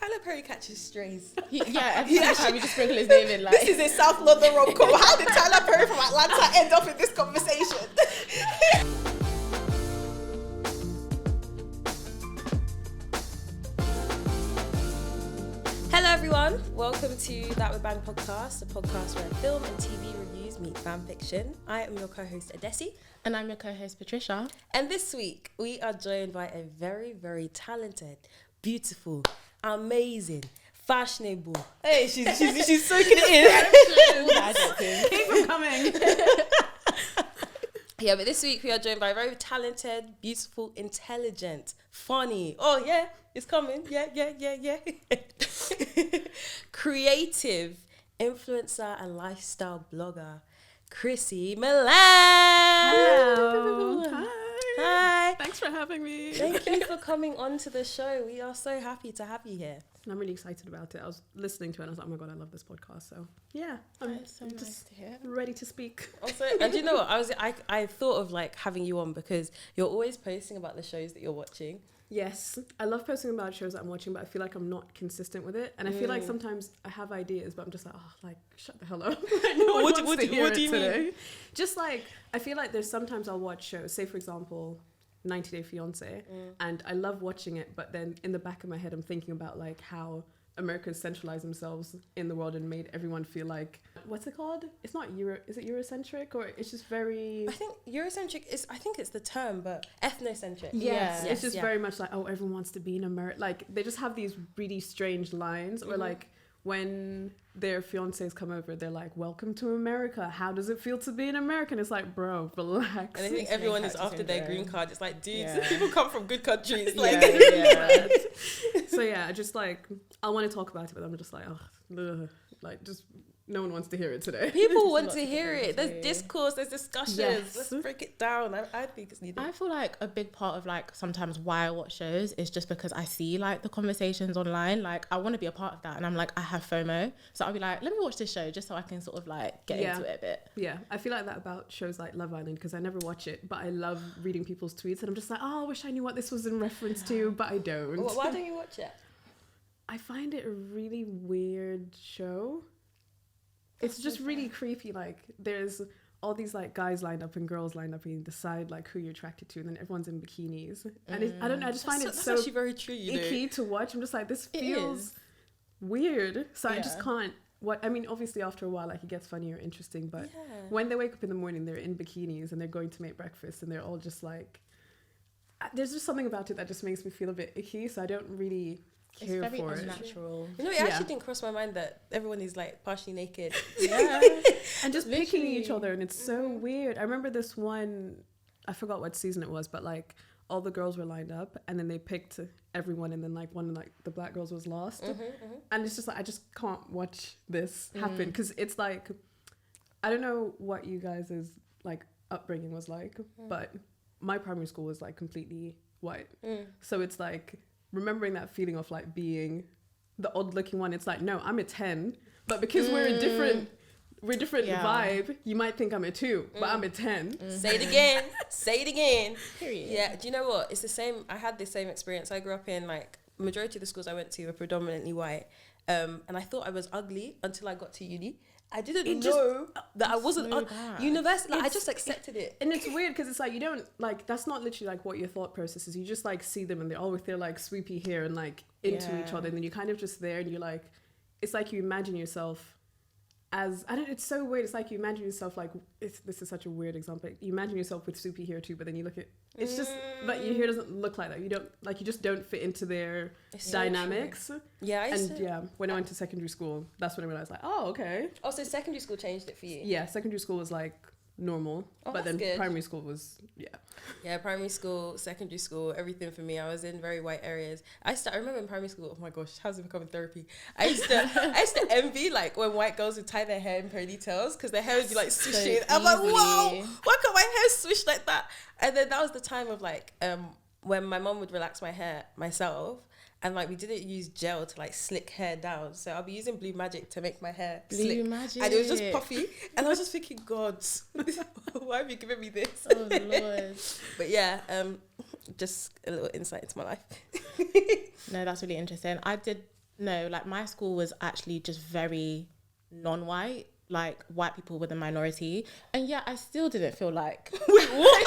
Tyler Perry catches strays. Every time we just sprinkle his name in. Like, this is a South London rom-com. How did Tyler Perry from Atlanta end up in this conversation? Hello everyone, welcome to That Would Bang podcast, a podcast where film and TV reviews meet fan fiction. I am your co-host Adesi. And I'm your co-host Patricia. And this week we are joined by a very, very talented, beautiful, amazing, fashionable. Hey, she's soaking it in. Keep them coming. Yeah, but this week we are joined by a very talented, beautiful, intelligent, funny. Oh yeah, it's coming. Yeah. Creative influencer and lifestyle blogger, Chrissie, Milan. Hello. Hi. Thanks for having me. Thank you for coming on to the show. We are so happy to have you here. I'm really excited about it. I was listening to it and I was like, oh my God, I love this podcast. So yeah, I'm so nice just to hear. ready to speak. Also, and you know what? I thought of like having you on because you're always posting about the shows that you're watching. Yes, I love posting about shows that I'm watching, but I feel like I'm not consistent with it. And I feel like sometimes I have ideas, but I'm just like, oh, like, shut the hell up. Like, no one wants to hear it today. Just like, I feel like there's sometimes I'll watch shows, say for example, 90 Day Fiancé, and I love watching it, but then in the back of my head I'm thinking about like how America's centralized themselves in the world and made everyone feel like, what's it called? It's not is it Eurocentric, or it's just very... I think Eurocentric is, I think it's the term, but ethnocentric. Yes, it's just very much like, oh, everyone wants to be in America. Like, they just have these really strange lines, or like, when their fiancés come over, they're like, welcome to America. How does it feel to be in America? And it's like, bro, relax. And I think everyone is after their green card. It's like, dudes, people come from good countries. Like, So yeah, I just like, I want to talk about it, but I'm just like, oh, like, just no one wants to hear it today. People want to hear it. There's discourse, there's discussions. Yes. Let's break it down. I think it's needed. I feel like a big part of like sometimes why I watch shows is just because I see like the conversations online. Like I want to be a part of that, and I'm like, I have FOMO, so I'll be like, let me watch this show just so I can sort of like get into it a bit. Yeah, I feel like that about shows like Love Island, because I never watch it, but I love reading people's tweets, and I'm just like, oh, I wish I knew what this was in reference to, but I don't. Why don't you watch it? I find it a really weird show. It's just really creepy. Like, there's all these like guys lined up and girls lined up, and you decide like who you're attracted to, and then everyone's in bikinis. And I don't know, I just find it so actually very true, icky to watch. I'm just like, this feels weird. So I just can't. I mean, obviously after a while, like, it gets funny or interesting, but when they wake up in the morning, they're in bikinis and they're going to make breakfast, and they're all just like, there's just something about it that just makes me feel a bit icky. So I don't really care it's very for unnatural. You know, it actually didn't cross my mind that everyone is like partially naked. And just picking each other, and it's so weird. I remember this one, I forgot what season it was, but like all the girls were lined up, and then they picked everyone, and then like one of like the black girls was lost, and it's just like, I just can't watch this happen, because it's like, I don't know what you guys' like upbringing was like, but my primary school was like completely white, so it's like remembering that feeling of like being the odd looking one. It's like, no, I'm a 10, but because we're a different vibe, you might think I'm a 2, but I'm a 10. Say it again. Period. Yeah, do you know what? It's the same. I had the same experience. I grew up in like, majority of the schools I went to were predominantly white, and I thought I was ugly until I got to uni. I didn't know that I wasn't university. Like, I just accepted it. And it's weird because it's like, you don't like, that's not literally like what your thought process is. You just like see them, and they're all with their like swoopy hair and like into each other, and then you're kind of just there, and you're like, it's like you imagine yourself as, it's so weird. It's like you imagine yourself like, this is such a weird example. You imagine yourself with swoopy hair too, but then you look at, it's just like your hair doesn't look like that. You don't like, you just don't fit into their dynamics. So yeah, when I went to secondary school, that's when I realized like, oh, okay. Oh, so secondary school changed it for you? Yeah, secondary school was like normal, but then primary school was primary school, secondary school, everything for me. I was in very white areas. I remember in primary school, oh my gosh, how's it becoming therapy? I used to envy like when white girls would tie their hair in ponytails, because their hair would be like swishing. I'm like, whoa, why can't my hair swish like that? And then that was the time of like when my mom would relax my hair myself, and like we didn't use gel to like slick hair down, so I'll be using Blue Magic to make my hair slick. Magic. And it was just puffy, and I was just thinking, God, why have you given me this? Oh Lord. But yeah, just a little insight into my life. No, that's really interesting. I did No, like my school was actually just very non-white. Like white people were the minority, and yeah, I still didn't feel like. Wait, what?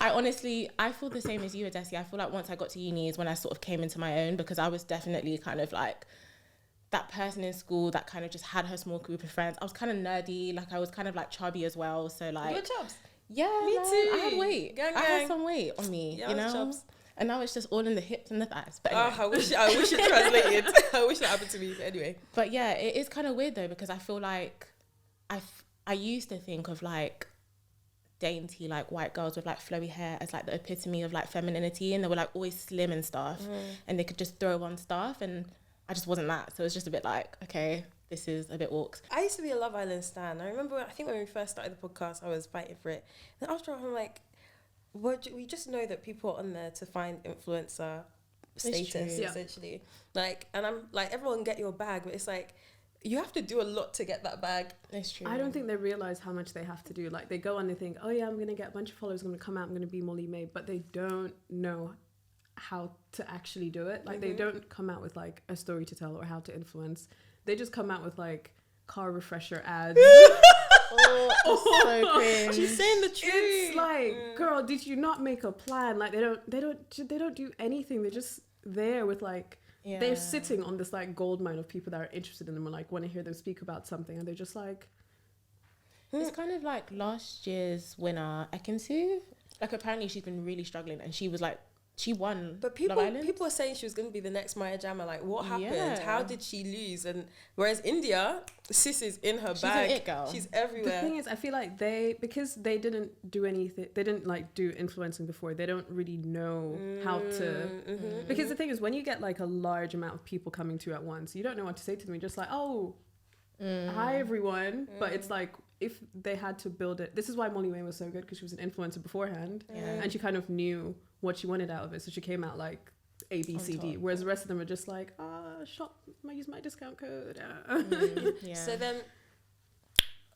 I honestly, I feel the same as you, Adesi. I feel like once I got to uni is when I sort of came into my own, because I was definitely kind of like that person in school that kind of just had her small group of friends. I was kind of nerdy, like I was kind of like chubby as well. So like, You're chubs. Yeah, me man, too. I had weight. Gang, I had gang. some weight on me, Yeah, you I was know. chubs. And now it's just all in the hips and the thighs. But anyway. I wish it translated. I wish that happened to me. But anyway. But yeah, it is kind of weird though, because I feel like I used to think of like dainty like white girls with like flowy hair as like the epitome of like femininity, and they were like always slim and stuff, and they could just throw on stuff, and I just wasn't that. So it's just a bit like, okay, this is a bit walks. I used to be a Love Island stan. I remember, I think when we first started the podcast, I was fighting for it. And after I'm like, we just know that people are on there to find influencer status, true. essentially. Like, and I'm like, everyone get your bag, but it's like, you have to do a lot to get that bag. It's true. I don't think they realize how much they have to do. Like they go on, they think, oh yeah, I'm gonna get a bunch of followers, I'm gonna come out, I'm gonna be Molly May, but they don't know how to actually do it. Like they don't come out with like a story to tell or how to influence. They just come out with like car refresher ads. Oh, so cringe. She's saying the truth. It's like, girl, did you not make a plan? Like they don't do anything. They're just there with like, they're sitting on this like gold mine of people that are interested in them and like want to hear them speak about something, and they're just like, It's kind of like last year's winner, Ekinsu. Like apparently she's been really struggling, and she was like, she won. But people are saying she was going to be the next Maya Jama. Like, what happened? Yeah. How did she lose? And whereas India, sis is in her She's bag. an it girl. She's everywhere. the thing is, I feel like because they didn't do anything, they didn't like do influencing before, they don't really know how to, because the thing is, when you get like a large amount of people coming to you at once, you don't know what to say to them. You're just like, oh, hi everyone. But it's like, if they had to build it, this is why Molly May was so good, because she was an influencer beforehand, and she kind of knew what she wanted out of it, so she came out like A, B, C, D, whereas the rest of them are just like, shop, I use my discount code. So then,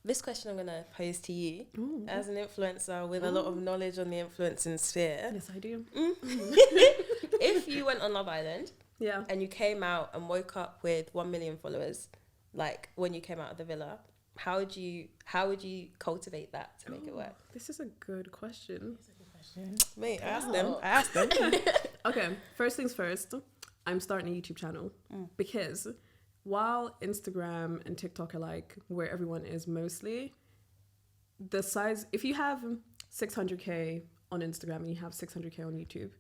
this question I'm going to pose to you, as an influencer with a lot of knowledge on the influencing sphere. Yes, I do. If you went on Love Island, Yeah. and you came out and woke up with 1 million followers, like when you came out of the villa, how would you cultivate that to make it work? This is a good question. Mate, I asked them. Okay, first things first, I'm starting a YouTube channel because while Instagram and TikTok are like where everyone is mostly, the size, if you have 600k on Instagram and you have 600k on YouTube,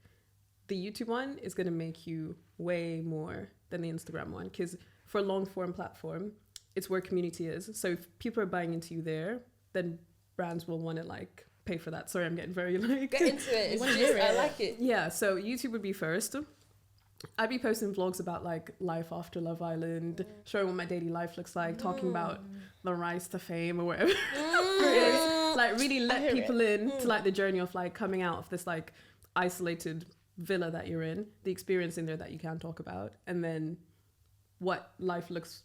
the YouTube one is going to make you way more than the Instagram one, because for a long form platform, it's where community is. So if people are buying into you there, then brands will want to like pay for that. Sorry, I'm getting very like... Get into it. It's just, I like it. Yeah, so YouTube would be first. I'd be posting vlogs about like life after Love Island, showing what my daily life looks like, talking about the rise to fame or whatever it is. Like really let people in to like the journey of like coming out of this like isolated villa that you're in, the experience in there that you can talk about, and then what life looks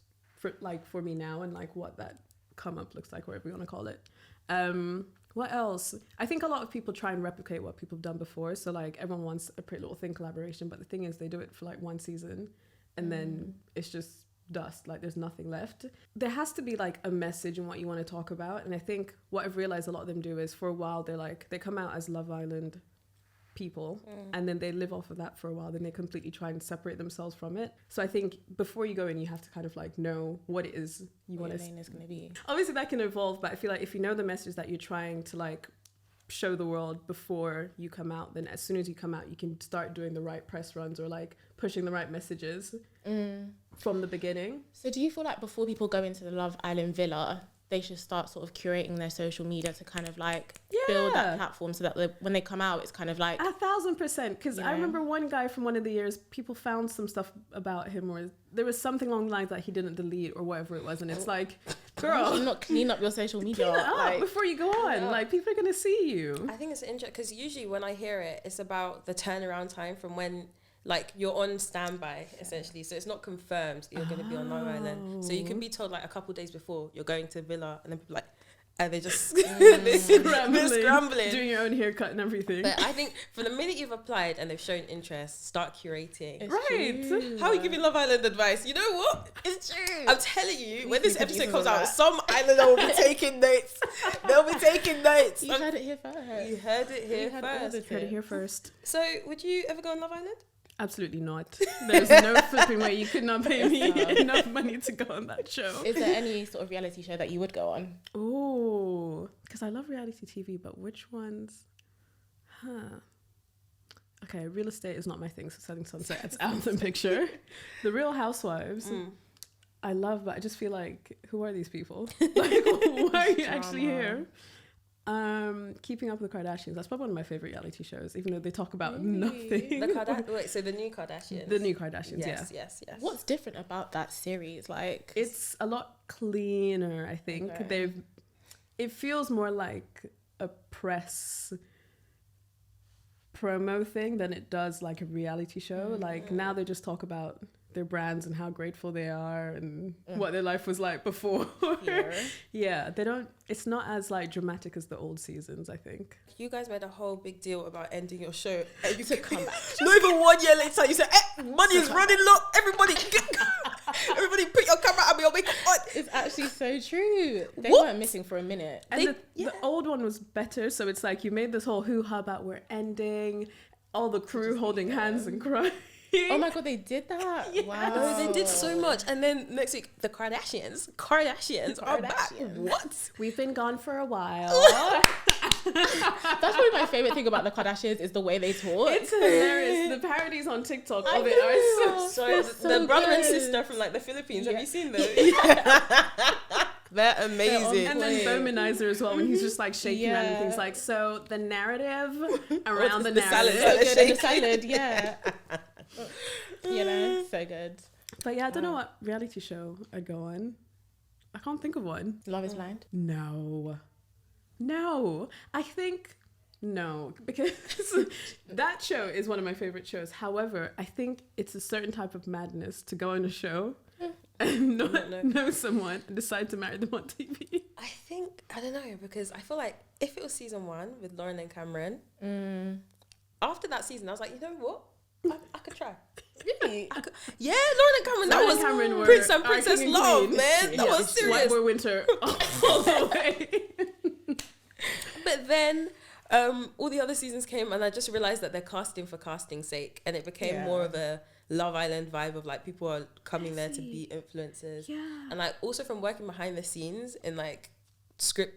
for me now, and like what that come up looks like, whatever you want to call it. What else? I think a lot of people try and replicate what people have done before. So like everyone wants a Pretty Little Thing collaboration, but the thing is they do it for like one season and then it's just dust. Like there's nothing left. There has to be like a message in what you want to talk about. And I think what I've realized a lot of them do is for a while they come out as Love Island people and then they live off of that for a while, then they completely try and separate themselves from it. So I think before you go in, you have to kind of like know what it is you want to lane is going to be. Obviously that can evolve, but I feel like if you know the message that you're trying to like show the world before you come out, then as soon as you come out you can start doing the right press runs or like pushing the right messages from the beginning. So do you feel like before people go into the Love Island villa, they should start sort of curating their social media to kind of like build that platform so that when they come out, it's kind of like 1,000%. Because I remember one guy from one of the years, people found some stuff about him, or there was something along the lines that he didn't delete or whatever it was, and it's like, girl, you not clean up your social media clean it up before you go on. Like people are gonna see you. I think it's interesting because usually when I hear it, it's about the turnaround time from when like you're on standby essentially, so it's not confirmed that you're going to be on Long Island. So you can be told like a couple days before you're going to Villa, and then people like, and they're just they're scrambling, doing your own haircut and everything. But I think from the minute you've applied and they've shown interest, start curating. It's Right. true. How are you giving Love Island advice? You know what? It's true. I'm telling you, when this episode producers comes of out, that. some islander will be taking notes. They'll be taking notes. You heard it here first. You heard it here You heard all first. the Heard it here first. So, would you ever go on Love Island? Absolutely not. There's no flipping way. You could not pay me enough money to go on that show. Is there any sort of reality show that you would go on? Oh, because I love reality TV, but which ones? Okay, real estate is not my thing, so Selling Sunset, it's out of the picture. The Real Housewives, I love, but I just feel like, who are these people? Like, why are you actually here? Keeping Up with the Kardashians, that's probably one of my favorite reality shows, even though they talk about nothing. So the new Kardashians. The new Kardashians, Yes. What's different about that series? Like, It's a lot cleaner, I think. Okay. It feels more like a press promo thing than it does like a reality show. Like now they just talk about their brands and how grateful they are and what their life was like before. Yeah, it's not as like dramatic as the old seasons, I think. You guys made a whole big deal about ending your show, and you to come back. not even 1 year later, you said, money is running low. Everybody put your camera and your makeup on. It's actually so true. They What? weren't missing for a minute. And the old one was better, so it's like you made this whole hoo-ha about we're ending, all the crew holding hands and crying. Oh my god, they did that. Yeah. Wow. No, they did so much. And then next week, the Kardashians are back. What? We've been gone for a while. That's probably my favorite thing about the Kardashians is the way they talk. It's hilarious. The parodies on TikTok I of it are know. so Sorry, so the brother and good. sister from like the Philippines. Have Yeah. you seen those? They're amazing. And then Bomanizer as well, when he's just like shaking around and Yeah. things like, so the narrative around the the salad. narrative. So good in the salad, yeah. You know, so good. But yeah, I don't know what reality show I'd go on. I can't think of one. Love is Blind. No. I think no, because that show is one of my favorite shows. However, I think it's a certain type of madness to go on a show and not know someone and decide to marry them on TV. I don't know, because I feel like if it was season 1 with Lauren and Cameron, after that season, I was like, you know what? I could try. Really? Yeah, Lauren and Cameron. Lauren That and was Cameron were Prince and our Princess king and love, queen. man. That was serious. White Boy Winter all the way. But then all the other seasons came, and I just realized that they're casting for casting's sake, and it became more of a Love Island vibe of like people are coming there to be influencers. Yeah. And like also from working behind the scenes in like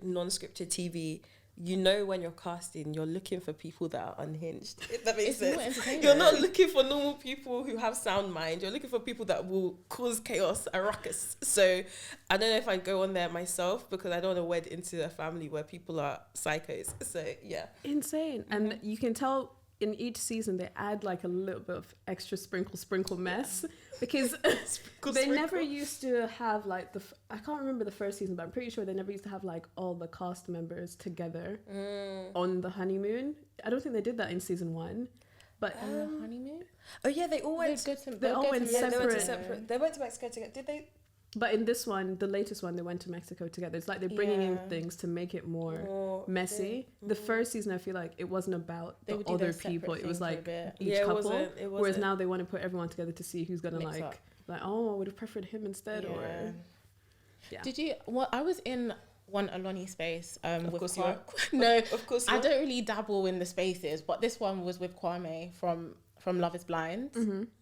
non-scripted TV, you know when you're casting, you're looking for people that are unhinged. If that makes It's more sense. entertainment. You're not looking for normal people who have sound mind. You're looking for people that will cause chaos, a ruckus. So I don't know if I'd go on there myself, because I don't want to wed into a family where people are psychos. So yeah. Insane. And you can tell in each season they add like a little bit of extra sprinkle mess, because they never used to have like I can't remember the first season, but I'm pretty sure they never used to have like all the cast members together on the honeymoon. I don't think they did that in season 1, but On the honeymoon? Oh yeah, they all went. They all went separate. They went to Mexico together. Did they? But in this one, the latest one, they went to Mexico together. It's like they're bringing in things to make it more messy. The first season, I feel like it wasn't about They the would do other those separate people. It was things for a like bit. each couple. It Whereas wasn't. now they want to put everyone together to see who's gonna Mix like, up. oh, I would have preferred him instead, Yeah. or yeah. Did you? Well, I was in one Aloni space. Of with course you Kwame. were. No, Of course you I were. don't really dabble in the spaces, but this one was with Kwame from Love is Blind.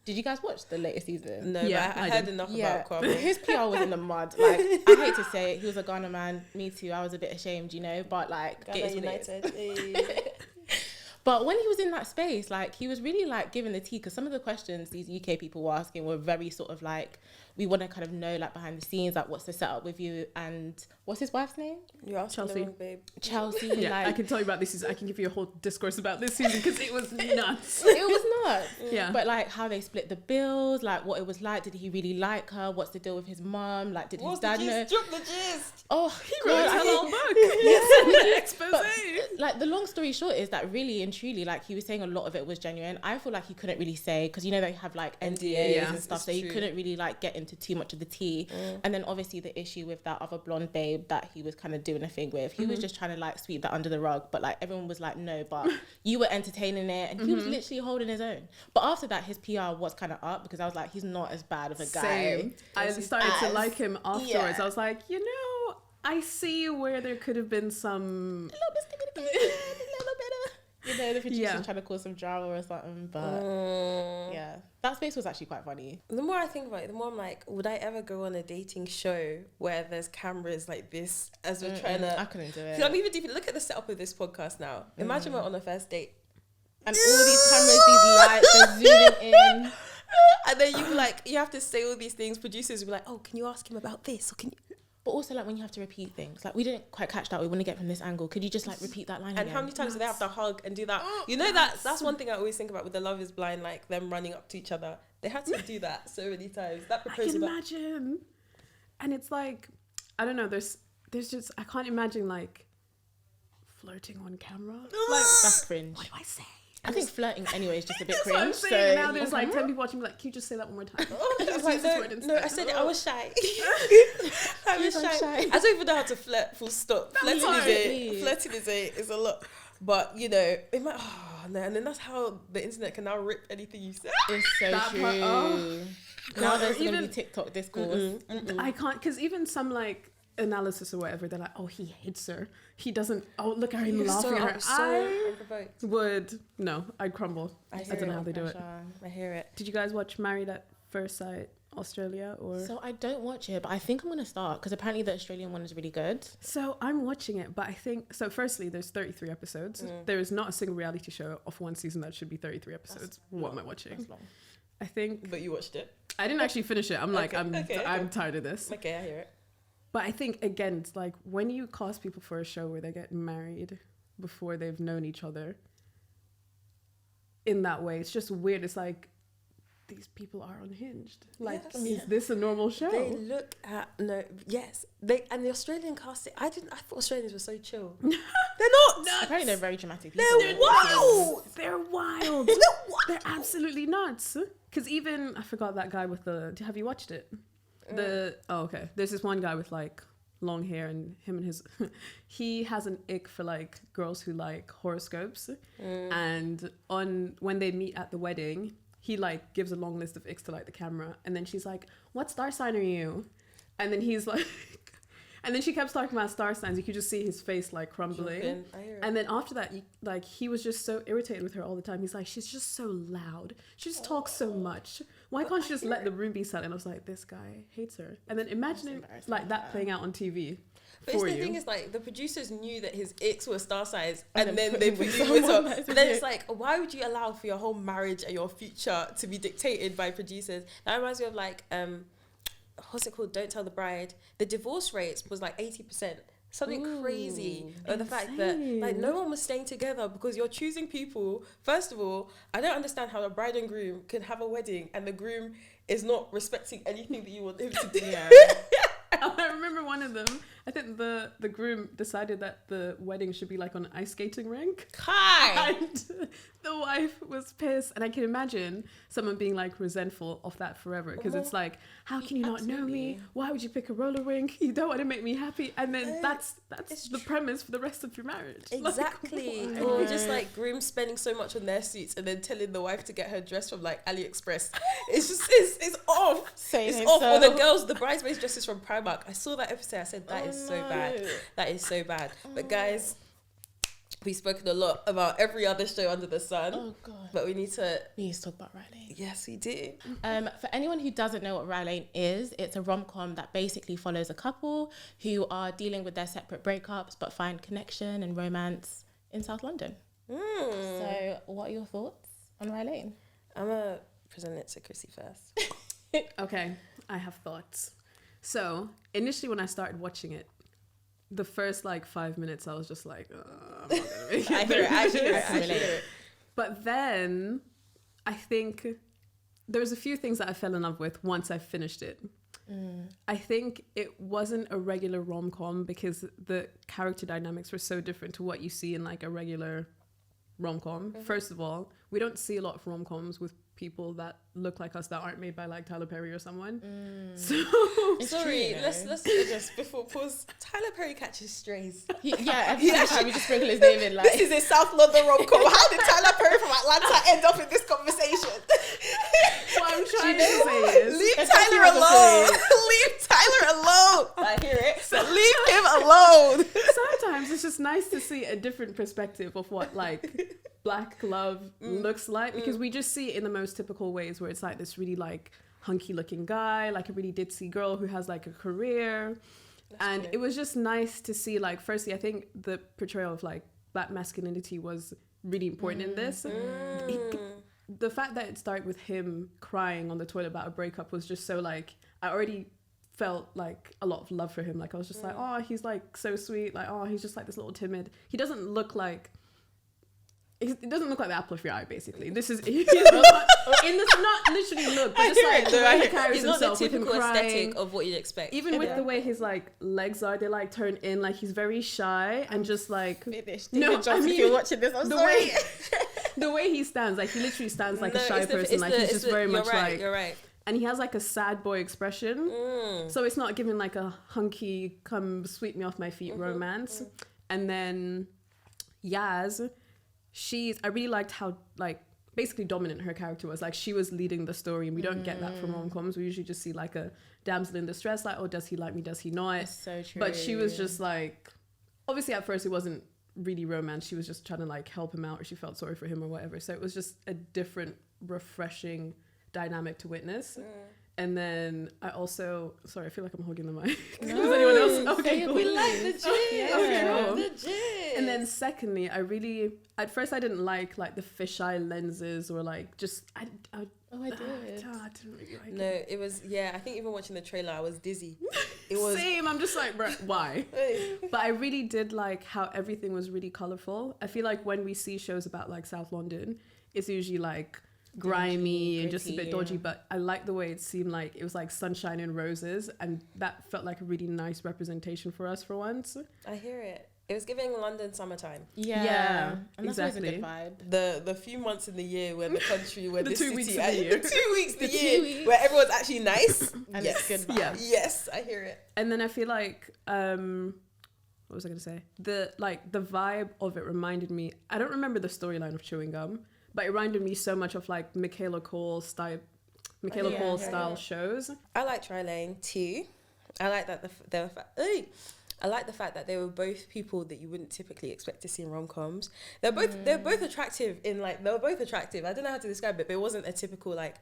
Did you guys watch the latest season? No, Yeah, but I I heard did. enough Yeah, about Kwame. his PR was in the mud. Like, I hate to say it, he was a Ghana man. Me too. I was a bit ashamed, you know. But like, it is what it is. But when he was in that space, like, he was really like giving the tea, because some of the questions these UK people were asking were very sort of like, we want to kind of know like behind the scenes, like what's the setup with you, and what's his wife's name? You asked Chelsea. the wrong babe. Chelsea. Yeah, like, I can tell you about this season. I can give you a whole discourse about this season because it was nuts. it was nuts. Yeah. But like how they split the bills, like what it was like. Did he really like her? What's the deal with his mum? Like, did his What's the dad know? gist? Drop the gist. Oh, He wrote a God, whole book. Yes, an expose. But like the long story short is that really and truly, like he was saying a lot of it was genuine. I feel like he couldn't really say, because you know they have like NDAs and stuff, so he couldn't really like get into too much of the tea. And then obviously the issue with that other blonde babe that he was kind of doing a thing with, he was just trying to like sweep that under the rug, but like everyone was like, no, but you were entertaining it, and he was literally holding his own. But after that, his PR was kind of up, because I was like, he's not as bad of a guy. Same. I started to like him afterwards. I was like, you know, I see where there could have been some a little bit of, you know, the producers trying to cause some drama or something, but yeah, that space was actually quite funny. The more I think about it, the more I'm like, would I ever go on a dating show where there's cameras like this as we're trying to... I couldn't do it. I'm even deep. Look at the setup of this podcast now. Imagine we're on a first date. And all these cameras, these lights, they're zooming in. And then you have to say all these things. Producers will be like, oh, can you ask him about this? Or can you... But also, like, when you have to repeat things, like, we didn't quite catch that. We want to get from this angle. Could you just, like, repeat that line and again? how many times do they have to hug and do that? You know, that's one thing I always think about with the Love is Blind, like, them running up to each other. They had to do that so many times. That proposal. I can imagine. And it's like, I don't know, there's just, I can't imagine, like, flirting on camera. Like, that's cringe. What do I say? I think flirting anyway is just a bit That's cringe. what I'm saying. So now there's like 10 people watching me like, can you just say that one more time? I was like, no, I said it. I was shy. I was shy. I don't even know how to flirt. Full stop. Flirting is a lot. But you know, it might. Oh no, and then that's how the internet can now rip anything you say. It's so That true. part, Now there's going to be TikTok discourse. I can't, because even some like analysis or whatever, they're like, oh, he hates her. He doesn't. Oh, look at him laughing at her. I would I'd crumble. I don't know how they do it. I hear it. Did you guys watch Married at First Sight Australia or? So I don't watch it, but I think I'm going to start, because apparently the Australian one is really good. So I'm watching it, but I think so. Firstly, there's 33 episodes. There is not a single reality show of one season that should be 33 episodes. What am I watching? That's long. I think. But you watched it. I didn't actually finish it. I'm like, okay. I'm tired of this. Okay, I hear it. But I think, again, it's like when you cast people for a show where they get married before they've known each other in that way, it's just weird. It's like, these people are unhinged. Like, is this a normal show? They look at, and the Australian casting, I thought Australians were so chill. They're not. Apparently they're very dramatic people. They're wild. They're wild. They're absolutely nuts. Because even, I forgot that guy with have you watched it? Okay. There's this one guy with like long hair, and he has an ick for like girls who like horoscopes. And when they meet at the wedding, he like gives a long list of icks to like the camera, and then she's like, what star sign are you? And then he's like, and then she kept talking about star signs. You could just see his face like crumbling. And then after that, he was just so irritated with her all the time. He's like, she's just so loud. She just talks so much. Why can't she just let the room be silent? And I was like, this guy hates her. And then imagine like that playing out on TV. But the thing is, like, the producers knew that his icks were star signs, and then they put you with her. But then it's like, why would you allow for your whole marriage and your future to be dictated by producers? That reminds me of like, what's it called? Don't Tell the Bride. The divorce rates was like 80%. Something crazy. Or the fact that like no one was staying together because you're choosing people. First of all, I don't understand how a bride and groom can have a wedding and the groom is not respecting anything that you want him to do. I remember one of them, I think the groom decided that the wedding should be like on an ice skating rink. And the wife was pissed. And I can imagine someone being like resentful of that forever. Because it's like, how can you not know me? Why would you pick a roller rink? You don't want to make me happy. And then that's the premise for the rest of your marriage. Exactly. Like, or just like grooms spending so much on their suits and then telling the wife to get her dress from like AliExpress. It's just, it's off. It's off. Or the bridesmaids dresses from Primark. I saw that episode. I said, that is so bad. That is so bad. But guys, we've spoken a lot about every other show under the sun. Oh God. But we need to talk about Rye Lane. Yes, we do. For anyone who doesn't know what Rye Lane is, it's a rom-com that basically follows a couple who are dealing with their separate breakups but find connection and romance in South London. So what are your thoughts on Rye Lane? I'm going to present it to Chrissie first. Okay, I have thoughts. So initially when I started watching it, the first like 5 minutes I was just like, I'm not gonna make it. I hear it. But then I think there's a few things that I fell in love with once I finished it. I think it wasn't a regular rom-com because the character dynamics were so different to what you see in like a regular rom-com. First of all, we don't see a lot of rom-coms with people that look like us that aren't made by like Tyler Perry or someone. So sorry, let's just before pause. Tyler Perry catches strays. Every time we just sprinkle his name in. Like, this is a South London rom-com. How did Tyler Perry from Atlanta end up in this conversation? What I'm trying to say is, leave Tyler alone. Leave Tyler alone. I hear it. So leave him alone. Sometimes it's just nice to see a different perspective of what like black love looks like, because we just see it in the most typical ways where it's like this really like hunky looking guy, like a really ditzy girl who has like a career. And it was just nice to see, like, firstly, I think the portrayal of like black masculinity was really important in this. The fact that it started with him crying on the toilet about a breakup was just so like, I already felt like a lot of love for him. Like I was just like, oh, he's like so sweet. Like, oh, he's just like this little timid. He doesn't look like, it doesn't look like the apple of your eye, basically. This is, he's not, in this, not literally look, but just like the way he carries himself, not the typical aesthetic of what you'd expect. Even with the way his like legs are, they like turn in, like he's very shy and just like, no, I mean, if you're watching this, I'm sorry. The way he stands, like he literally stands like a shy person. Like he's just very much like, you're right. And he has like a sad boy expression. So it's not giving like a hunky, come sweep me off my feet romance. And then Yaz, I really liked how like basically dominant her character was. Like she was leading the story, and we don't get that from rom-coms. We usually just see like a damsel in distress, like, oh, does he like me, does he not? That's so true. But she was just like, obviously at first it wasn't really romance. She was just trying to like help him out, or she felt sorry for him or whatever. So it was just a different, refreshing dynamic to witness. And then I also, sorry, I feel like I'm hogging the mic. Does anyone else? Okay, cool. We like the gym. Okay, cool. The gym. And then secondly, at first I didn't like the fisheye lenses, or like just, I did. I didn't really like it. No, it was, I think even watching the trailer, I was dizzy. It was same. I'm just like, why? But I really did like how everything was really colourful. I feel like when we see shows about like South London, it's usually like grimy and just a bit dodgy, but I like the way it seemed like it was like sunshine and roses, and that felt like a really nice representation for us for once. I hear it. It was giving London summertime. Yeah, and that's exactly. Always a good vibe. The few months in the year where the country, where the this 2 city, weeks of the year, 2 weeks the year, where everyone's actually nice. And it's good vibe. Yeah. Yes, I hear it. And then I feel like what was I gonna say? The vibe of it reminded me. I don't remember the storyline of Chewing Gum, but it reminded me so much of like Michaela Cole style shows. I liked Rye Lane too. I like that I like the fact that they were both people that you wouldn't typically expect to see in rom-coms. They're both attractive in like, they were both attractive. I don't know how to describe it, but it wasn't a typical like,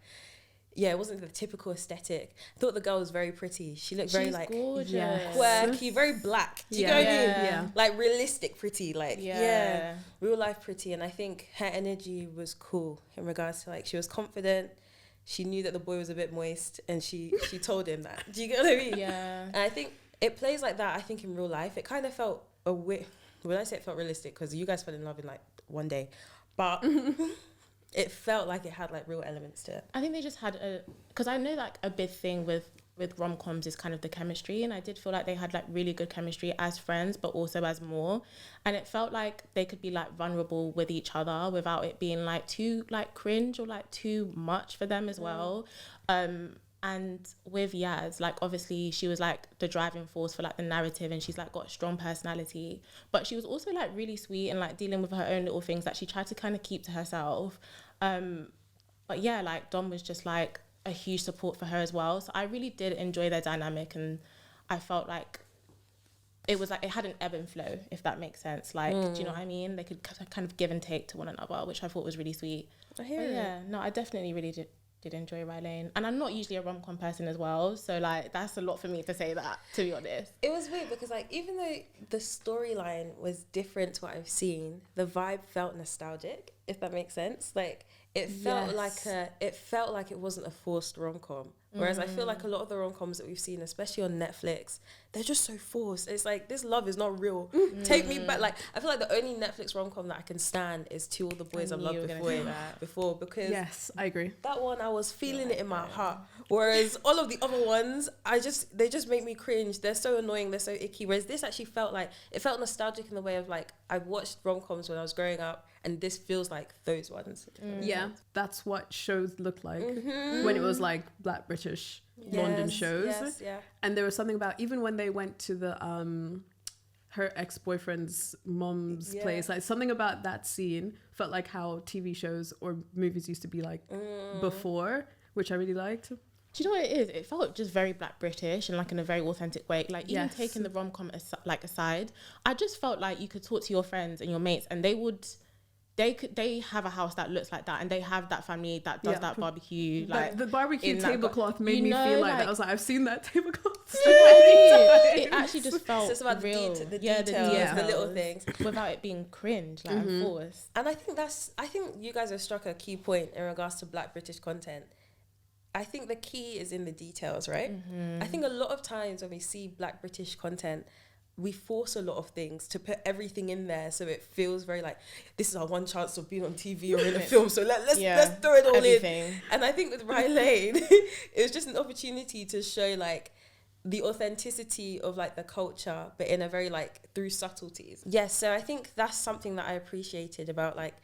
it wasn't the typical aesthetic. I thought the girl was very pretty. She looked very like gorgeous. Quirky, very black. Do you know what I mean? Yeah. Like realistic pretty, like real life pretty. And I think her energy was cool in regards to like, she was confident. She knew that the boy was a bit moist, and she told him that. Do you get what I mean? Yeah. And I think it plays like that. I think in real life, it kind of felt when I say it felt realistic, because you guys fell in love in like one day, but it felt like it had like real elements to it. I think they just had because I know like a big thing with rom-coms is kind of the chemistry, and I did feel like they had like really good chemistry as friends, but also as more, and it felt like they could be like vulnerable with each other without it being like too like cringe or like too much for them as well. And with Yaz, like obviously she was like the driving force for like the narrative, and she's like got a strong personality, but she was also like really sweet and like dealing with her own little things that she tried to kind of keep to herself. But yeah, like Dom was just like a huge support for her as well. So I really did enjoy their dynamic, and I felt like it was like it had an ebb and flow, if that makes sense. Like, do you know what I mean? They could kind of give and take to one another, which I thought was really sweet. I hear it. Yeah, no, I definitely really did enjoy Rye Lane, and I'm not usually a rom-com person as well, so like that's a lot for me to say that, to be honest. It was weird because like even though the storyline was different to what I've seen, the vibe felt nostalgic, if that makes sense. Like it felt like it wasn't a forced rom-com. Whereas I feel like a lot of the rom-coms that we've seen, especially on Netflix, they're just so forced. It's like, this love is not real. Take me back. Like, I feel like the only Netflix rom-com that I can stand is To All the Boys I've Loved Before. Because yes, I agree. That one, I was feeling it in my heart. Whereas all of the other ones, they just make me cringe. They're so annoying. They're so icky. Whereas this actually felt nostalgic in the way of like, I watched rom-coms when I was growing up, and this feels like those ones. Yeah, that's what shows look like when it was like Black British London shows. And there was something about, even when they went to the her ex-boyfriend's mom's place, like something about that scene felt like how TV shows or movies used to be like before, which I really liked. Do you know what it is? It felt just very Black British and like in a very authentic way. Like even taking the rom-com aside, I just felt like you could talk to your friends and your mates and they have a house that looks like that, and they have that family that does that barbecue. Like the barbecue tablecloth made me feel like that. I was like, I've seen that tablecloth. It actually just felt so it's about real. the details, the little things, without it being cringe, like forced. And I think you guys have struck a key point in regards to Black British content. I think the key is in the details, right? I think a lot of times when we see Black British content, we force a lot of things to put everything in there, so it feels very like, this is our one chance of being on TV or in a film, so let's throw it all in. And I think with Rye Lane, it was just an opportunity to show like the authenticity of like the culture, but in a very like through subtleties. Yes, so I think that's something that I appreciated about like,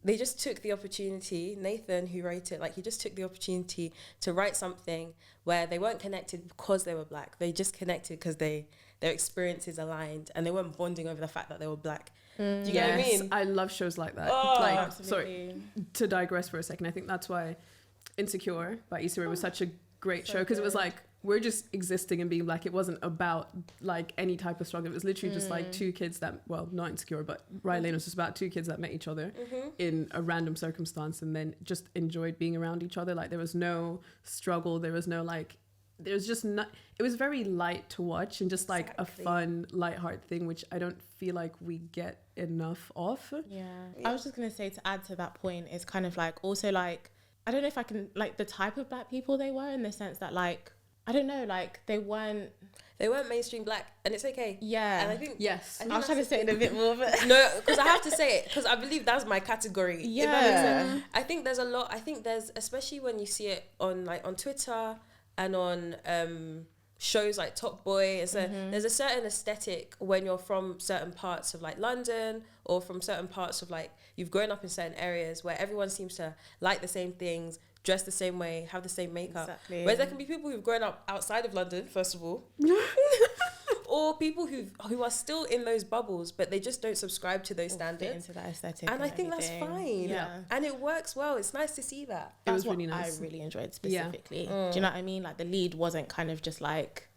they just took the opportunity, Nathan, who wrote it, like he just took the opportunity to write something where they weren't connected because they were Black. They just connected because their experiences aligned, and they weren't bonding over the fact that they were Black. Do you get what I mean? I love shows like that. Like, absolutely. Sorry, to digress for a second, I think that's why Insecure by Issa Rae was such a great show, because it was like, we're just existing and being Black. It wasn't about like any type of struggle. It was literally just like two kids that, well, not Insecure, but Rye Lane was just about two kids that met each other in a random circumstance and then just enjoyed being around each other. Like there was no struggle. There was no like, there was just not, it was very light to watch and just like a fun, lighthearted thing, which I don't feel like we get enough of. Yeah. I was just going to say, to add to that point, is kind of like also like, I don't know if I can, like the type of Black people they were, in the sense that like, I don't know, like they weren't mainstream Black, and it's okay. Yeah. And I think I was trying to say it a bit more, but no, because I have to say it, because I believe that's my category. Yeah. I think there's a lot. I think there's, especially when you see it on like on Twitter and on shows like Top Boy. There's a certain aesthetic when you're from certain parts of like London, or from certain parts of like, you've grown up in certain areas where everyone seems to like the same things, dress the same way, have the same makeup. Exactly. Whereas there can be people who've grown up outside of London, first of all, or people who are still in those bubbles, but they just don't subscribe to those standards. Into that aesthetic, and I think that's fine. Yeah. And it works well. It's nice to see that. That's was what really nice. I really enjoyed specifically. Do you know what I mean? Like the lead wasn't kind of just like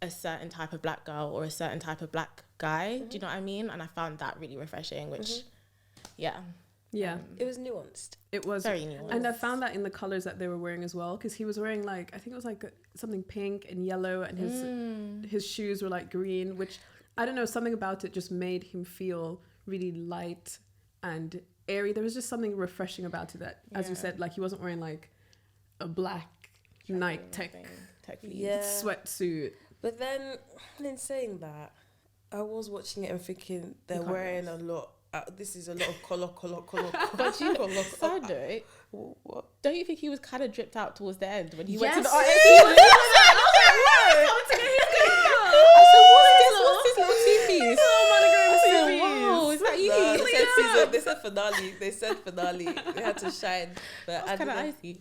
a certain type of Black girl or a certain type of Black guy. Do you know what I mean? And I found that really refreshing, which, yeah. It was nuanced. It was very nuanced. And I found that in the colors that they were wearing as well, because he was wearing like, I think it was like something pink and yellow, and his shoes were like green, which I don't know, something about it just made him feel really light and airy. There was just something refreshing about it that, as you said, like he wasn't wearing like a black Nike tech sweatsuit. But then, in saying that, I was watching it and thinking they're wearing a lot. This is a lot of color. But you know, side note, what? don't you think he was kind of dripped out towards the end when he Yes. went to the what's this little two-piece? Wow, is that you? No, they said finale. They said finale. We had to shine. But That's kind of icy.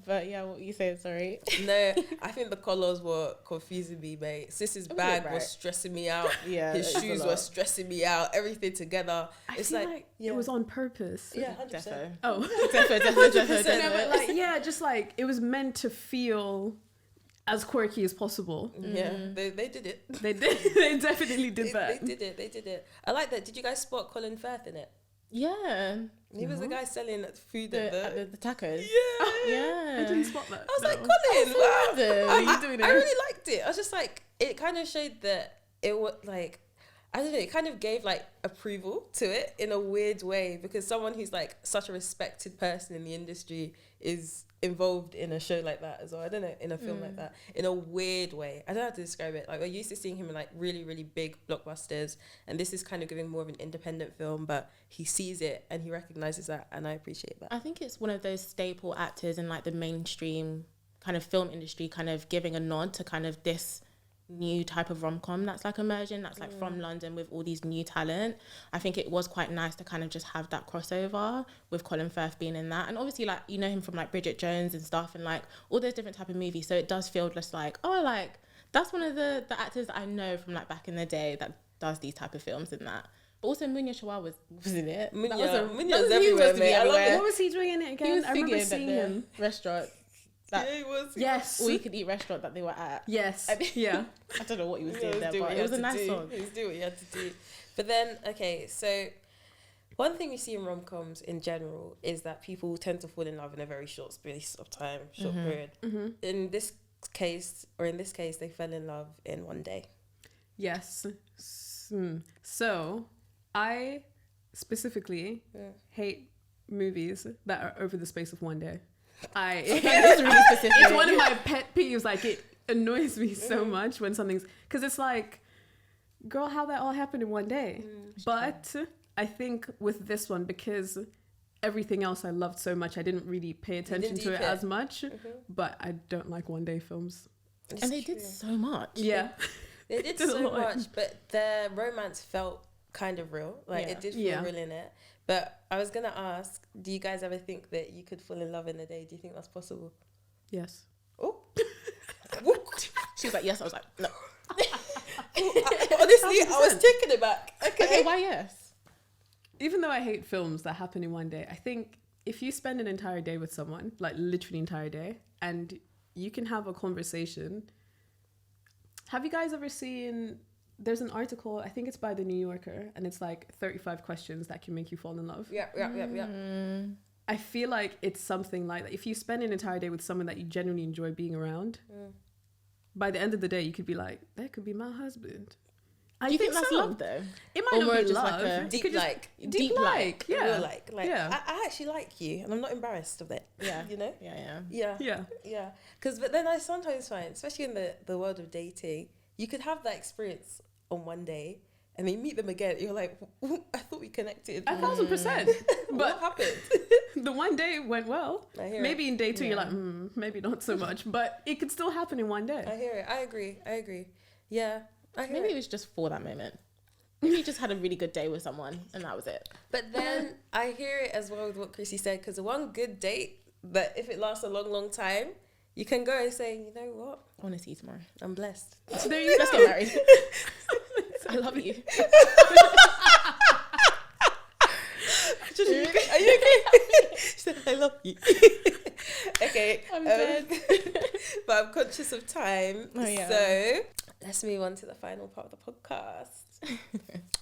But yeah, what you saying? Sorry. No, I think the colours were confusing me, mate. Sis's bag was stressing me out. Yeah, his shoes were stressing me out. Everything together. I feel like it was on purpose. Yeah, 100%. Oh, Defo. No, but like, yeah, just like it was meant to feel as quirky as possible. Yeah, they did it. They did. They definitely did that. They did it. I like that. Did you guys spot Colin Firth in it? Yeah. He was the guy selling food the tacos. Yeah. I didn't spot that. I was like, Colin, wow. Are you doing it? I really liked it. I was just like, it kind of showed that it was like, I don't know, it kind of gave like approval to it in a weird way, because someone who's like such a respected person in the industry is involved in a show like that as well. I don't know, in a film like that, in a weird way. I don't know how to describe it. Like, we're used to seeing him in like really, really big blockbusters, and this is kind of giving more of an independent film, but he sees it and he recognizes that, and I appreciate that. I think it's one of those staple actors in like the mainstream kind of film industry, kind of giving a nod to kind of this new type of rom-com that's like emerging, that's like from London with all these new talent. I think it was quite nice to kind of just have that crossover with Colin Firth being in that, and obviously like you know him from like Bridget Jones and stuff and like all those different type of movies, so it does feel just like, oh, like that's one of the actors that I know from like back in the day that does these type of films and that. But also Munya Shawar was in it. Munya's everywhere, mate. I love it. What was he doing in it again? I remember seeing him. Restaurant. Yeah, he was. Yes. All you could eat restaurant that they were at. Yes. Yeah. I don't know what he was doing there, but it was a nice song. He was doing what he had to do. But then, okay, so one thing we see in rom-coms in general is that people tend to fall in love in a very short space of time, short period. In this case, they fell in love in one day. Yes. So, I specifically hate movies that are over the space of one day. That's really specific. It's one of my pet peeves. Like, it annoys me so much when something's, because it's like, girl, how that all happened in one day. But I think with this one, because everything else I loved so much, I didn't really pay attention to it as much. But I don't like one day films. And they did so much. Yeah. They did so much, but their romance felt kind of real. Like, it did feel real in it. But I was going to ask, do you guys ever think that you could fall in love in a day? Do you think that's possible? Yes. Oh. She was like, yes. I was like, no. Honestly, 100%. I was taken aback. Okay, why yes? Even though I hate films that happen in one day, I think if you spend an entire day with someone, like literally entire day, and you can have a conversation. Have you guys ever seen... There's an article, I think it's by The New Yorker, and it's like 35 questions that can make you fall in love. Yeah. I feel like it's something like that. If you spend an entire day with someone that you genuinely enjoy being around, by the end of the day, you could be like, that could be my husband. Do you think that's love, though? It might not be just love. like a deep like. Deep like. Yeah. Real like. Yeah. I actually like you, and I'm not embarrassed of it. Yeah. You know? Yeah. Yeah. But then I sometimes find, especially in the world of dating, you could have that experience on one day and then you meet them again, you're like, I thought we connected. 1,000%. But what happened? The one day went well. Maybe in day two you're like, maybe not so much, but it could still happen in one day. I hear it. I agree. Yeah. Maybe it was just for that moment. Maybe you just had a really good day with someone and that was it. But then I hear it as well with what Chrissie said, because the one good date, that if it lasts a long, long time, you can go and say, you know what? I want to see you tomorrow. I'm blessed. So there you go. Let's get married. I love you. Are you okay? She said, I love you. Okay. I'm dead. But I'm conscious of time. Oh, yeah. So let's move on to the final part of the podcast.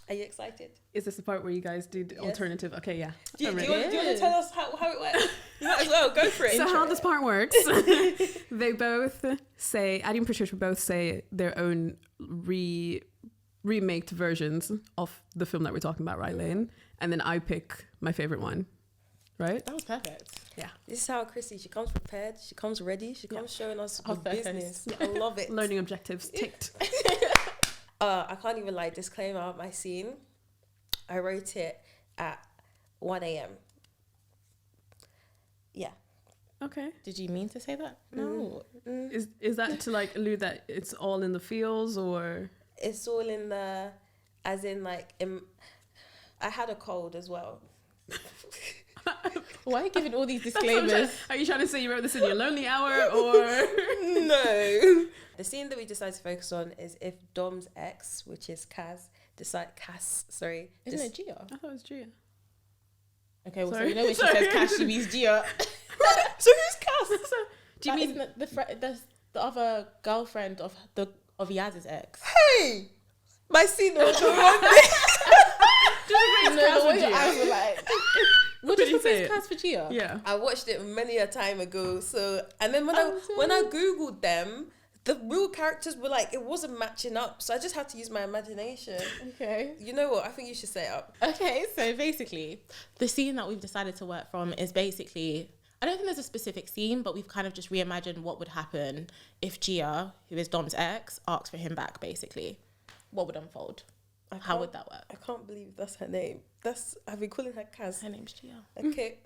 Are you excited? Is this the part where you guys do the alternative? Okay, yeah. Do you want to tell us how it works? You might as well go for it. So how this part works, they both say, Addie and Patricia both say their own remaked versions of the film that we're talking about, Rye Lane, and then I pick my favorite one. Right? That was perfect. Yeah. This is how Chrissie, she comes prepared, she comes ready, she comes showing us Our the business. purpose. I love it. Learning objectives ticked. I can't even lie, disclaimer, my scene, I wrote it at 1 a.m. Yeah. Okay. Did you mean to say that? No. Is that to like allude that it's all in the feels, or? It's all in the, as in like, I had a cold as well. Why are you giving all these disclaimers? Are you trying to say you wrote this in your lonely hour, or? No. The scene that we decided to focus on is if Dom's ex, which is Cass. Isn't it Gia? I thought it was Gia. Okay, well, so you know when she says Cass, she means Gia. So who's Cass? Do you mean the other girlfriend of Yaz's ex? Hey! My scene was the wrong What did you say? Cass for Gia? Yeah. I watched it many a time ago. So, and then when I Googled them, the real characters were like, it wasn't matching up. So I just had to use my imagination. Okay. You know what? I think you should say it up. Okay, so basically, the scene that we've decided to work from is basically, I don't think there's a specific scene, but we've kind of just reimagined what would happen if Gia, who is Dom's ex, asks for him back, basically. What would unfold? How would that work? I can't believe that's her name. I've been calling her Kaz. Her name's Gia. Okay.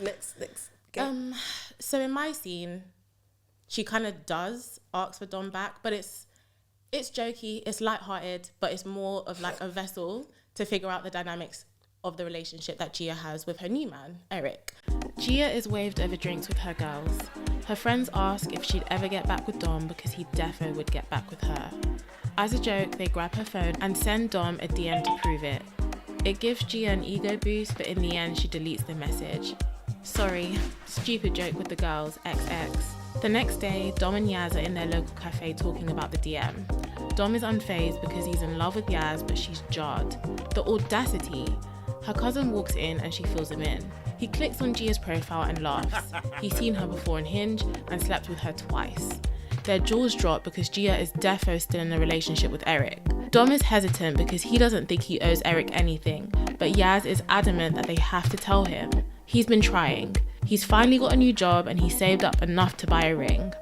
Next. Go. So in my scene, she kind of does ask for Dom back, but it's It's jokey, it's lighthearted, but it's more of like a vessel to figure out the dynamics of the relationship that Gia has with her new man, Eric. Gia is waved over drinks with her girls. Her friends ask if she'd ever get back with Dom because he defo would get back with her. As a joke, they grab her phone and send Dom a DM to prove it. It gives Gia an ego boost, but in the end she deletes the message. Sorry, stupid joke with the girls, XX. The next day, Dom and Yaz are in their local cafe talking about the DM. Dom is unfazed because he's in love with Yaz, but she's jarred. The audacity! Her cousin walks in and she fills him in. He clicks on Gia's profile and laughs. He's seen her before on Hinge and slept with her twice. Their jaws drop because Gia is defo still in a relationship with Eric. Dom is hesitant because he doesn't think he owes Eric anything, but Yaz is adamant that they have to tell him. He's been trying. He's finally got a new job and he saved up enough to buy a ring.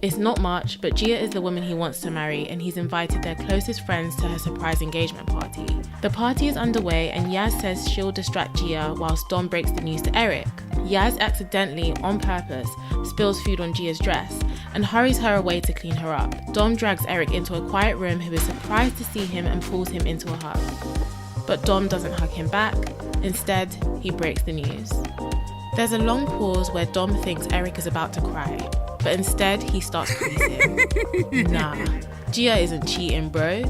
It's not much, but Gia is the woman he wants to marry and he's invited their closest friends to her surprise engagement party. The party is underway and Yaz says she'll distract Gia whilst Dom breaks the news to Eric. Yaz accidentally, on purpose, spills food on Gia's dress and hurries her away to clean her up. Dom drags Eric into a quiet room who is surprised to see him and pulls him into a hug. But Dom doesn't hug him back. Instead, he breaks the news. There's a long pause where Dom thinks Eric is about to cry, but instead he starts creasing. Nah, Gia isn't cheating, bro.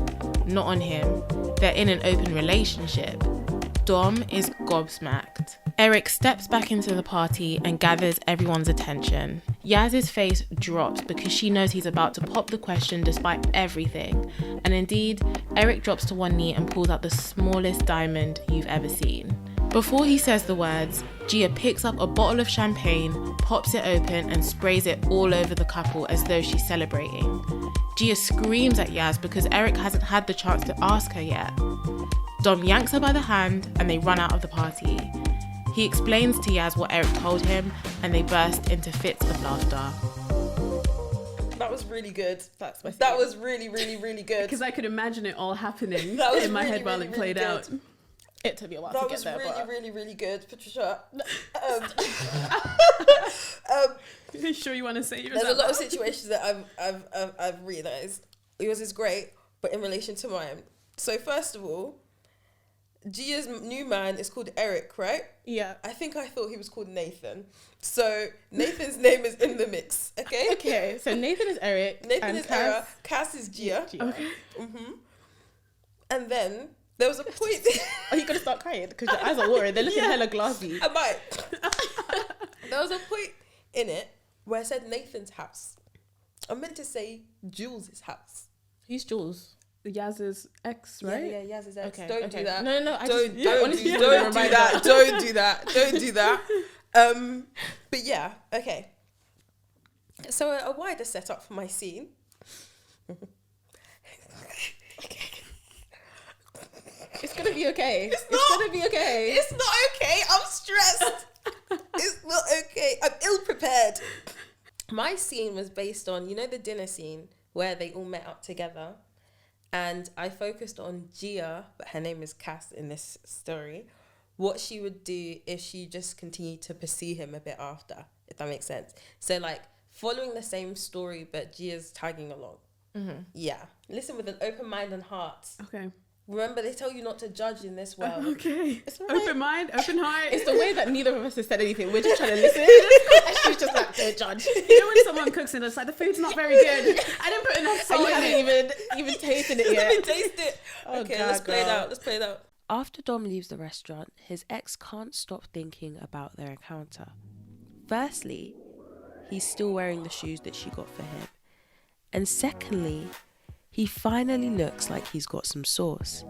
Not on him. They're in an open relationship. Dom is gobsmacked. Eric steps back into the party and gathers everyone's attention. Yaz's face drops because she knows he's about to pop the question despite everything. And indeed, Eric drops to one knee and pulls out the smallest diamond you've ever seen. Before he says the words, Gia picks up a bottle of champagne, pops it open and sprays it all over the couple as though she's celebrating. Gia screams at Yaz because Eric hasn't had the chance to ask her yet. Dom yanks her by the hand and they run out of the party. He explains to Yaz what Eric told him and they burst into fits of laughter. That was really good. That's my That was really, really, really good. Because I could imagine it all happening in my really, head while really, it played really out. It took me a while That to get was there, really, but... really, really good, Patricia. You sure you want to say yours? There's a lot of situations that I've realised yours is great, but in relation to mine. So first of all, Gia's new man is called Eric, right? Yeah. I thought he was called Nathan. So Nathan's name is in the mix, okay? Okay, so Nathan is Eric. Nathan and is Eric. Cass is Gia. Okay. And then there was a point. Are you going to start crying? Because your eyes are watering. They're looking hella glassy. I might. There was a point in it where I said Nathan's house. I meant to say Jules' house. Who's Jules? Yaz's ex, right? Yeah, Yaz's ex. Okay, Don't do that. No, Don't do that. Don't do that. But yeah, okay. So a wider setup for my scene. It's going to be okay. It's going to be okay. It's not okay. I'm stressed. It's not okay. I'm ill prepared. My scene was based on, you know, the dinner scene where they all met up together. And I focused on Gia, but her name is Cass in this story, what she would do if she just continued to pursue him a bit after, if that makes sense. So, like, following the same story, but Gia's tagging along. Mm-hmm. Yeah. Listen with an open mind and heart. Okay. Remember, they tell you not to judge in this world. Okay. It's right. Open mind, open heart. It's the way that neither of us has said anything. We're just trying to listen. And she's just like, don't judge. You know when someone cooks and it's like, the food's not very good. I didn't put enough salt You in haven't it. even tasted it Let me yet. taste it. Oh, okay, God, let's play it girl. out. Let's play it out. After Dom leaves the restaurant, his ex can't stop thinking about their encounter. Firstly, he's still wearing the shoes that she got for him. And secondly, he finally looks like he's got some sauce.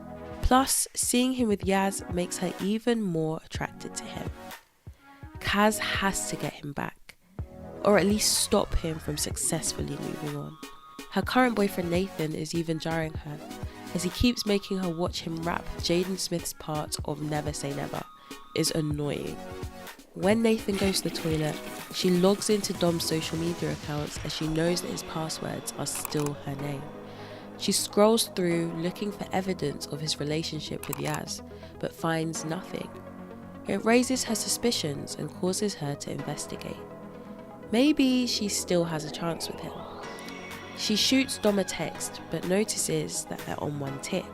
Plus, seeing him with Yaz makes her even more attracted to him. Kaz has to get him back, or at least stop him from successfully moving on. Her current boyfriend Nathan is even jarring her, as he keeps making her watch him rap Jaden Smith's part of Never Say Never. Is annoying. When Nathan goes to the toilet, she logs into Dom's social media accounts as she knows that his passwords are still her name. She scrolls through looking for evidence of his relationship with Yaz, but finds nothing. It raises her suspicions and causes her to investigate. Maybe she still has a chance with him. She shoots Dom a text but notices that they're on one tick.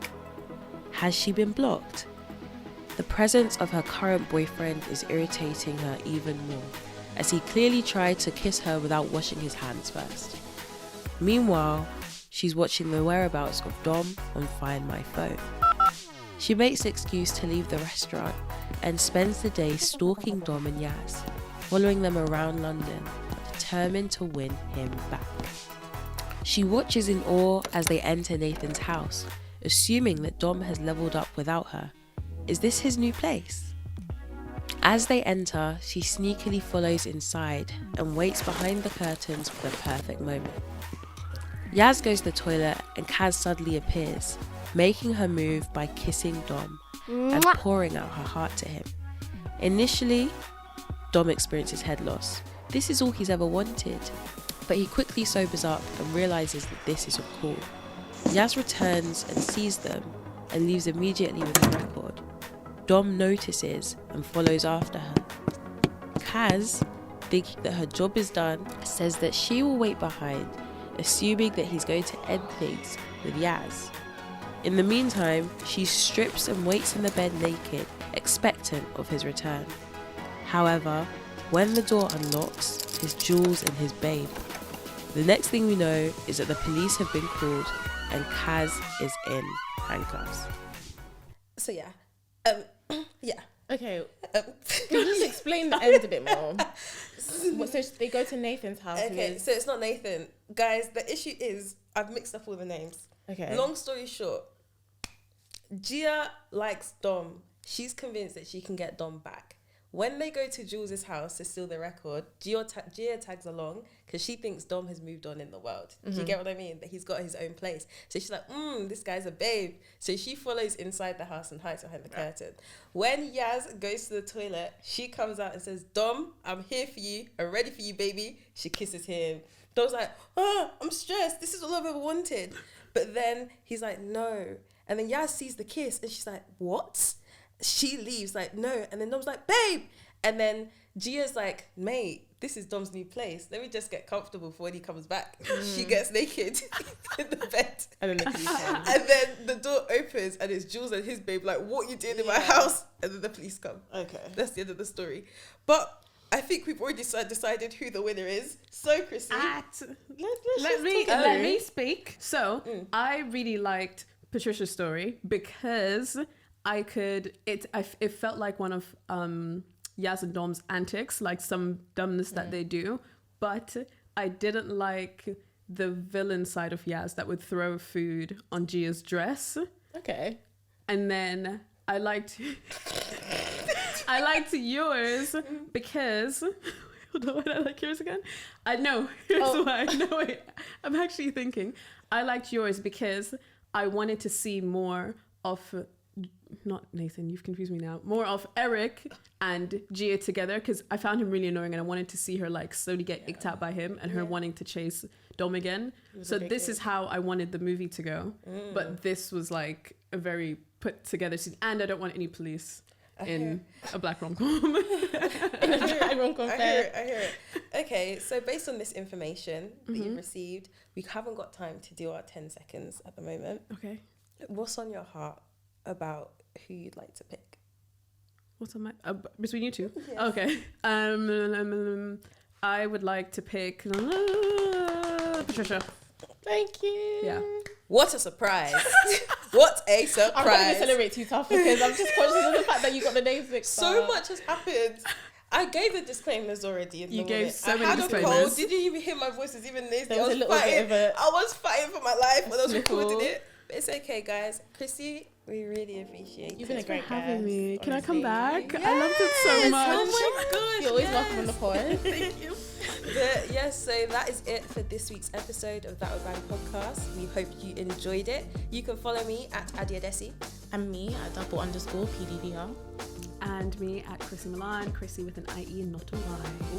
Has she been blocked? The presence of her current boyfriend is irritating her even more, as he clearly tried to kiss her without washing his hands first. Meanwhile, she's watching the whereabouts of Dom on Find My Phone. She makes an excuse to leave the restaurant and spends the day stalking Dom and Yaz, following them around London, determined to win him back. She watches in awe as they enter Nathan's house, assuming that Dom has leveled up without her. Is this his new place? As they enter, she sneakily follows inside and waits behind the curtains for the perfect moment. Yaz goes to the toilet and Kaz suddenly appears, making her move by kissing Dom and pouring out her heart to him. Initially, Dom experiences head loss. This is all he's ever wanted, but he quickly sobers up and realizes that this is a call. Yaz returns and sees them and leaves immediately with the record. Dom notices and follows after her. Kaz, thinking that her job is done, says that she will wait behind, assuming that he's going to end things with Yaz. In the meantime, she strips and waits in the bed naked, expectant of his return. However, when the door unlocks, it's Jules and his babe. The next thing we know is that the police have been called and Kaz is in handcuffs. So yeah. Okay. Can you just explain the end a bit more? So they go to Nathan's house. Okay, so it's not Nathan. Guys, the issue is I've mixed up all the names. Okay. Long story short, Gia likes Dom. She's convinced that she can get Dom back. When they go to Jules' house to steal the record, Gia tags along because she thinks Dom has moved on in the world. Do you get what I mean? That he's got his own place. So she's like, this guy's a babe. So she follows inside the house and hides behind the curtain. When Yaz goes to the toilet, she comes out and says, Dom, I'm here for you. I'm ready for you, baby. She kisses him. Dom's like, I'm stressed. This is all I've ever wanted. But then he's like, no. And then Yaz sees the kiss and she's like, what? She leaves like, no. And then Dom's like, babe. And then Gia's like, mate, this is Dom's new place. Let me just get comfortable for when he comes back. She gets naked in the bed. And then and then the door opens and it's Jules and his babe like, what you doing in my house? And then the police come. Okay. That's the end of the story. But I think we've already decided who the winner is. So, Chrissie. Let me speak. So, I really liked Patricia's story because it felt like one of Yaz and Dom's antics, like some dumbness that they do, but I didn't like the villain side of Yaz that would throw food on Gia's dress. Okay. And then I liked yours because hold on, why did I like yours again? I know. Here's why. No, wait. I'm actually thinking I liked yours because I wanted to see more of not Nathan, you've confused me now. More of Eric and Gia together because I found him really annoying and I wanted to see her like slowly get icked out by him and her wanting to chase Dom again. So this is how I wanted the movie to go. But this was like a very put together scene and I don't want any police in a black rom-com. I hear it. Okay, so based on this information that you've received, we haven't got time to do our 10 seconds at the moment. Okay. What's on your heart about who you'd like to pick? What's on my between you two? Yes. Okay. I would like to pick Patricia. Thank you. Yeah. What a surprise! What a surprise! I'm not going to celebrate too tough because I'm just conscious of the fact that you got the names mixed up. So much has happened. I gave the disclaimers already. You gave so many I had disclaimers. a cold. Did you even hear my voice? Was even nasty. There was a little fighting. bit of a I was fighting for my life when I was sniffle. recording it. But it's okay, guys. Chrissie, we really appreciate You've been a it. great Having guest, me. Can I come honestly. back? I loved it so much. Oh my gosh. You're always yes. welcome on the pod. Thank you. But yes, so that is it for this week's episode of That Would Bang podcast. We hope you enjoyed it. You can follow me at Adiadesi. And me at _PDVR. And me at Chrissie Milan, Chrissie with an IE and not a Y.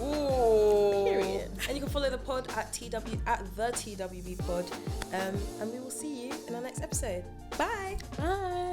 Ooh. Period. And you can follow the pod at the TWB pod. And we will see you in our next episode. Bye. Bye.